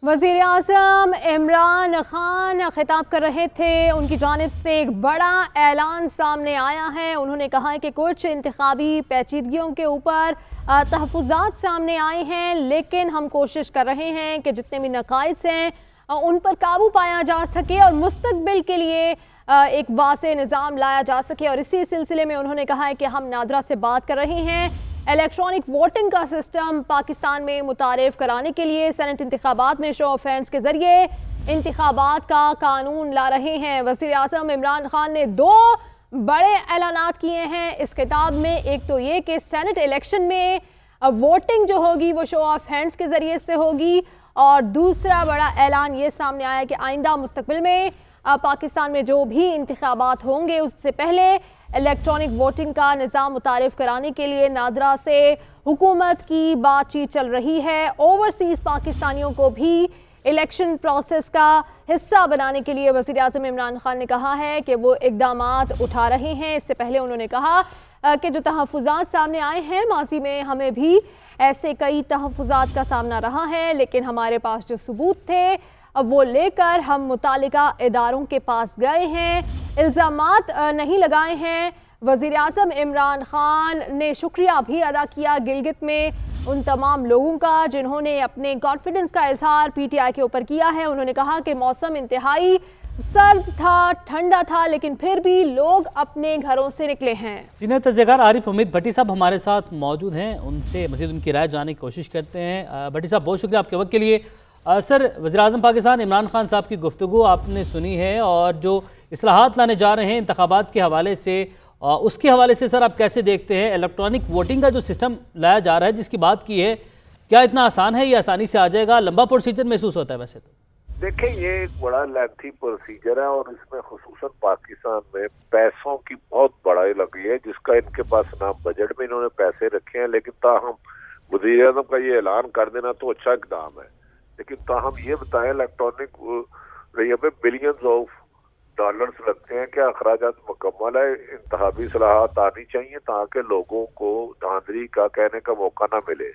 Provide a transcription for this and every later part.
वज़ीर आज़म इमरान खान खिताब कर रहे थे। उनकी जानिब से एक बड़ा ऐलान सामने आया है। उन्होंने कहा है कि कुछ इंतखाबी पेचीदगियों के ऊपर तहफ़्फ़ुज़ात सामने आए हैं, लेकिन हम कोशिश कर रहे हैं कि जितने भी नकाइस हैं उन पर काबू पाया जा सके और मुस्तक़बिल के लिए एक वासे निज़ाम लाया जा सके। और इसी सिलसिले में उन्होंने कहा है कि हम नादरा से बात कर रहे हैं। इलेक्ट्रॉनिक वोटिंग का सिस्टम पाकिस्तान में मुतारिफ कराने के लिए सेनेट इंतखाबात में शो ऑफ हैंड्स के ज़रिए इंतखाबात का कानून ला रहे हैं। वज़ीर आज़म इमरान खान ने दो बड़े ऐलानात किए हैं इस किताब में। एक तो ये कि सेनेट इलेक्शन में वोटिंग जो होगी वो शो ऑफ हैंड्स के ज़रिए से होगी, और दूसरा बड़ा ऐलान ये सामने आया कि आइंदा मुस्तक़बिल में पाकिस्तान में जो भी इंतखाबात होंगे उससे पहले इलेक्ट्रॉनिक वोटिंग का निज़ाम मुतारिफ कराने के लिए नादरा से हुकूमत की बातचीत चल रही है। ओवरसीज़ पाकिस्तानियों को भी इलेक्शन प्रोसेस का हिस्सा बनाने के लिए वज़ीर आज़म इमरान खान ने कहा है कि वो इक़दामात उठा रहे हैं। इससे पहले उन्होंने कहा कि जो तहफ़्फ़ुज़ात सामने आए हैं, माज़ी में हमें भी ऐसे कई तहफ़्फ़ुज़ात का सामना रहा है, लेकिन हमारे पास जो सबूत थे वो लेकर हम मुतालिका इदारों के पास गए हैं, इल्ज़ामात नहीं लगाए हैं। वज़ीर आज़म इमरान खान ने शुक्रिया भी अदा किया गिलगित में उन तमाम लोगों का जिन्होंने अपने कॉन्फिडेंस का इजहार PTI के ऊपर किया है। उन्होंने कहा कि मौसम इंतहाई सर्द था, ठंडा था, लेकिन फिर भी लोग अपने घरों से निकले हैं। सीनियर तजज़ियाकार आरिफ उम्मीद भट्टी साहब हमारे साथ मौजूद हैं, उनसे मज़ीद उनकी राय जानने की कोशिश करते हैं। भट्टी साहब, बहुत शुक्रिया आपके वक्त के लिए। सर, वज़ीर आज़म पाकिस्तान इमरान खान साहब की गुफ्तगू आपने सुनी है, और जो इस्लाहात लाने जा रहे हैं इंतखाबात के हवाले से, उसके हवाले से सर आप कैसे देखते हैं इलेक्ट्रॉनिक वोटिंग का जो सिस्टम लाया जा रहा है जिसकी बात की है, क्या इतना आसान है, ये आसानी से आ जाएगा? लंबा प्रोसीजर महसूस होता है वैसे तो? देखिए, ये एक बड़ा लेंथी प्रोसीजर है और इसमें खुसूसन पाकिस्तान में पैसों की बहुत बड़ाई लगी है, जिसका इनके पास ना बजट में इन्होंने पैसे रखे हैं। लेकिन ताहम वज़ीर आज़म का ये ऐलान कर देना तो अच्छा इक़दाम है, लेकिन ताहम ये बताएं इलेक्ट्रॉनिक रैया में बिलियंस ऑफ डॉलर्स लगते हैं, क्या अखराजात मुकम्मल है? इंतखाबी सलाहत आनी चाहिए ताकि लोगों को धांधली का कहने का मौका ना मिले।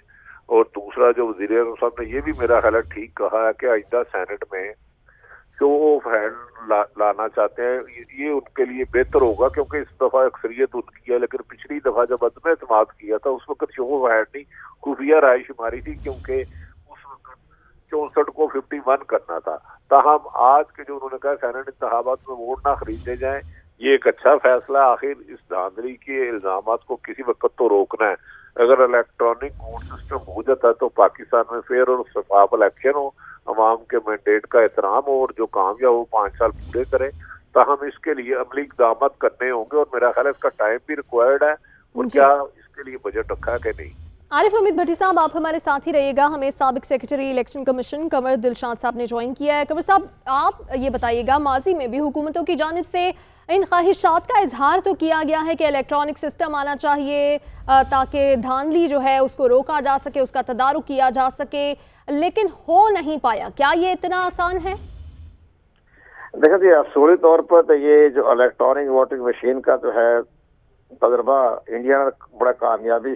और दूसरा, जो वज़ीर आज़म साहब ने ये भी मेरा ख्याल ठीक कहा है कि आइंदा सेनेट में शो ऑफ हैंड लाना चाहते हैं, ये उनके लिए बेहतर होगा, क्योंकि इस दफ़ा अक्सरियत उनकी है। लेकिन पिछली दफ़ा जब अदम एतमाद किया था उस वक्त शो ऑफ हैंड नहीं, खुफिया राय शुमारी थी, क्योंकि उस वक्त 64 को 51 करना था। ताहम आज के जो उन्होंने कहा सेनेट इंतखाबात में वोट ना खरीदे जाएं, ये एक अच्छा फैसला। आखिर इस धांधली के इल्जामात को किसी वक्त तो रोकना है। अगर इलेक्ट्रॉनिक वोट सिस्टम हो जाता है तो पाकिस्तान में फेयर और शफाफ इलेक्शन हो, अवाम के मैंडेट का एहतराम हो, और जो कामयाब वो 5 साल पूरे करें। ताहम इसके लिए अमली इक़दाम करने होंगे, और मेरा ख्याल है इसका टाइम भी रिक्वायर्ड है। और क्या इसके लिए बजट रखा है कि नहीं? आरिफ उम्मीद भट्टी साहब, आप हमारे साथ ही रहिएगा। हमें साबिक secretary election commission Kanwar Dilshad साहब ने ज्वाइन किया है। कंवर साहब, आप ये बताइएगा, माजी में भी हुकूमतों की जानिब से इन ख्वाहिशात का इजहार तो किया गया है कि इलेक्ट्रॉनिक सिस्टम आना चाहिए ताकि धांधली जो है उसको रोका जा सके, उसका तदारुक किया जा सके, लेकिन हो नहीं पाया। क्या ये इतना आसान है? देखिए जी, असूली तौर पर तो ये जो इलेक्ट्रॉनिक वोटिंग मशीन का जो है तजर्बा इंडिया में बड़ा कामयाबी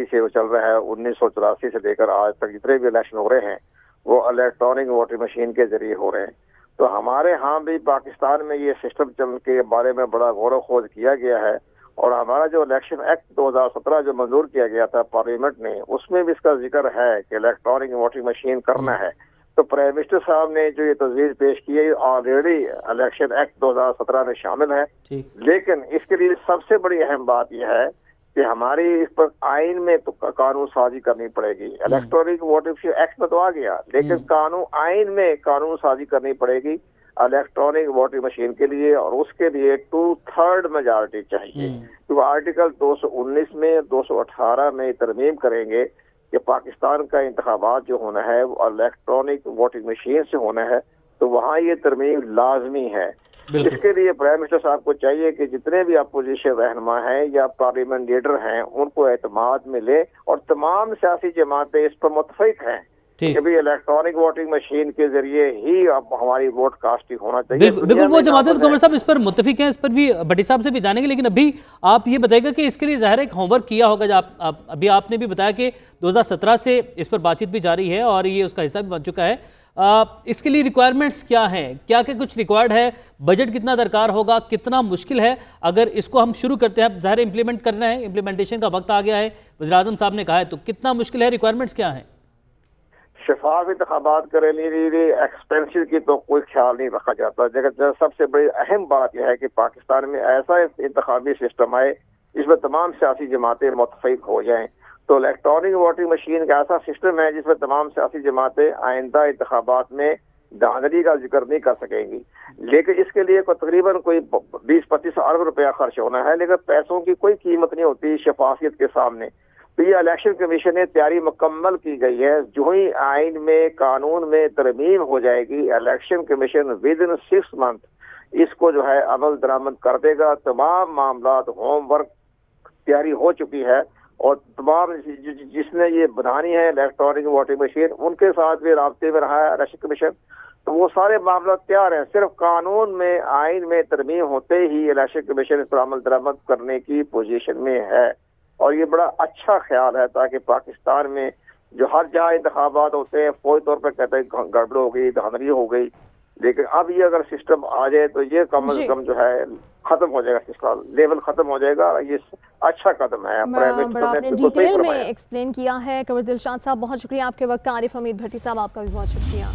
से वो चल रहा है। 1984 से लेकर आज तक जितने भी इलेक्शन हो रहे हैं वो इलेक्ट्रॉनिक वोटिंग मशीन के जरिए हो रहे हैं। तो हमारे यहाँ भी पाकिस्तान में ये सिस्टम चलने के बारे में बड़ा गौर खोज किया गया है, और हमारा जो इलेक्शन एक्ट 2017 जो मंजूर किया गया था पार्लियामेंट ने, उसमें भी इसका जिक्र है कि इलेक्ट्रॉनिक वोटिंग मशीन करना है। तो प्राइम मिनिस्टर साहब ने जो ये तजवीज़ पेश की है ऑलरेडी इलेक्शन एक्ट 2017 में शामिल है। लेकिन इसके लिए सबसे बड़ी अहम बात यह है कि हमारी इस पर आइन में तो कानून साजी करनी पड़ेगी। इलेक्ट्रॉनिक वोटिंग एक्ट में तो आ गया, लेकिन कानून आइन में कानून साजी करनी पड़ेगी इलेक्ट्रॉनिक वोटिंग मशीन के लिए, और उसके लिए 2/3 मेजॉरिटी चाहिए। तो आर्टिकल 219 में 218 में तरमीम करेंगे कि पाकिस्तान का इंतखाबात जो होना है वो इलेक्ट्रॉनिक वोटिंग मशीन से होना है, तो वहाँ ये तरमीम लाजमी है। इसके लिए प्राइम मिनिस्टर साहब को चाहिए कि जितने भी अपोजिशन रहनुमा हैं या पार्लियामेंट लीडर हैं उनको एतमाद मिले, और तमाम सियासी जमातें इस पर मुत्तफिक हैं कि भी इलेक्ट्रॉनिक वोटिंग मशीन के जरिए ही अब हमारी वोट कास्टिंग होना चाहिए। बिल्कुल वो जमात कंवर साहब इस पर मुत्तफिक हैं, इस पर भी भट्टी साहब से भी जानेंगे। लेकिन अभी आप ये बताइएगा कि इसके लिए ज़ाहिर एक होमवर्क किया होगा। अभी आपने भी बताया कि 2017 से इस पर बातचीत भी जारी है और ये उसका हिस्सा भी बन चुका है। इसके लिए रिक्वायरमेंट्स क्या हैं, क्या क्या कुछ रिक्वायर्ड है, बजट कितना दरकार होगा, कितना मुश्किल है अगर इसको हम शुरू करते हैं? अब ज़ाहिर इम्प्लीमेंट करना है, इम्प्लीमेंटेशन का वक्त आ गया है, वज़ीर-ए-आज़म साहब ने कहा है, तो कितना मुश्किल है, रिक्वायरमेंट्स क्या हैं? शफाफ इंतखाबात करने के लिए एक्सपेंसिव की तो कोई ख्याल नहीं रखा जाता। जगह सबसे बड़ी अहम बात यह है कि पाकिस्तान में ऐसा इंतखाबी सिस्टम आए जिसमें तमाम सियासी जमातें मुत्तफिक हो जाएं। तो इलेक्ट्रॉनिक वोटिंग मशीन का ऐसा सिस्टम है जिसमें तमाम सियासी जमातें आइंदा इंतखाबात में धांधली का जिक्र नहीं कर सकेंगी, लेकिन इसके लिए तकरीबन कोई 20-25 अरब रुपया खर्च होना है, लेकिन पैसों की कोई कीमत नहीं होती शफाफियत के सामने। तो ये इलेक्शन कमीशन ने तैयारी मुकम्मल की गई है। जो ही आइन में कानून में तरमीम हो जाएगी, election commission with in 6 month इसको जो है अमल दरामद कर देगा। तमाम मामला होमवर्क तैयारी हो चुकी है और तमाम जिसने ये बनानी है इलेक्ट्रॉनिक वोटिंग मशीन उनके साथ भी राब्ते में रहा है इलेक्शन कमीशन। तो वो सारे मामला तैयार हैं, सिर्फ कानून में आइन में तरमीम होते ही इलेक्शन कमीशन इस पर अमल दरामद करने की पोजीशन में है। और ये बड़ा अच्छा ख्याल है ताकि पाकिस्तान में जो हर जहाँ इंतखाबात होते हैं फौरी तौर पर कहते हैं गड़बड़ हो गई, धांधली हो गई, लेकिन अब ये अगर सिस्टम आ जाए तो ये कम से कम जो है खत्म हो जाएगा, इसका लेवल खत्म हो जाएगा। ये अच्छा कदम है। बड़ा आपने डिटेल में एक्सप्लेन किया है कंवर दिलशाद साहब, बहुत शुक्रिया आपके वक्त का। आरिफ हमीद भट्टी साहब आपका भी बहुत शुक्रिया।